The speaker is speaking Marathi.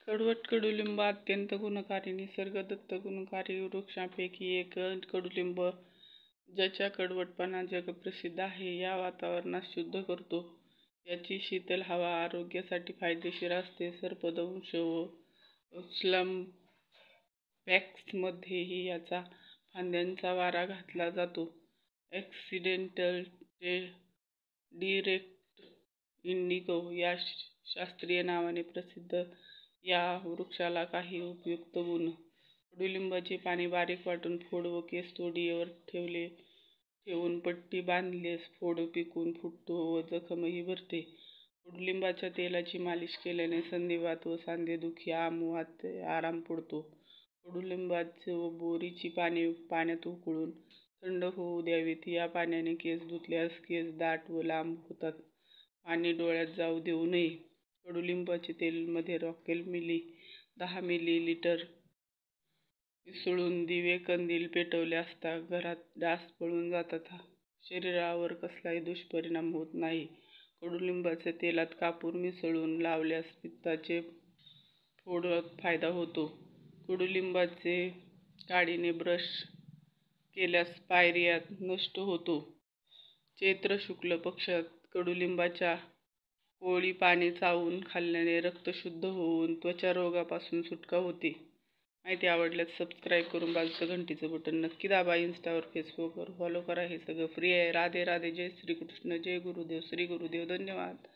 कडवट कडुलिंब अत्यंत गुणकारी, निसर्गदत्त गुणकारी वृक्षांपैकी एक कडुलिंब, ज्याचा कडवटपणा जगप्रसिद्ध आहे, या वातावरणास शुद्ध करतो. याची शीतल हवा आरोग्यासाठी फायदेशीर असते. सर्पदंश व स्लम पॅक्समध्येही याचा फांद्यांचा वारा घातला जातो. ऑक्सिडेंटल डिरेक्ट इंडिगो या शास्त्रीय नावाने प्रसिद्ध या वृक्षाला काही उपयुक्त गुण. कडुलिंबाचे पाणी बारीक वाटून फोड व केसतोडीवर ठेवून पट्टी बांधल्यास फोड पिकून फुटतो व जखमही भरते. कडुलिंबाच्या तेलाची मालिश केल्याने संधिवात व सांधेदुखी आमुवात आराम पडतो. कडुलिंबाची व बोरीची पाने पाण्यात उकळून थंड होऊ द्यावीत. या पाण्याने केस धुतल्यास केस दाट व लांब होतात. पाणी डोळ्यात जाऊ देऊ नये. कडुलिंबाचे तेल मध्ये रॉकेल 10 मिलीलीटर मिसळून दिवे कंदील पेटवले असता घरात डास पळून जातात. शरीरावर कसलाही दुष्परिणाम होत नाही. कडुलिंबाच्या तेलात कापूर मिसळून लावल्यास पित्ताचे फोडात फायदा होतो. कडुलिंबाचे काडीने ब्रश केल्यास पायरिया नष्ट होतो. चैत्र शुक्ल पक्षात कडुलिंबाच्या कोवळी पाने चावून खाल्ल्याने रक्त शुद्ध होऊन त्वचा रोगापासून सुटका होते. माहिती आवडल्यास सबस्क्राईब करून बाजूचं घंटीचं बटन नक्की दाबा. इन्स्टावर फेसबुकवर फॉलो करा. हे सगळं फ्री आहे. राधे राधे. जय श्रीकृष्ण. जय गुरुदेव. श्री गुरुदेव. धन्यवाद.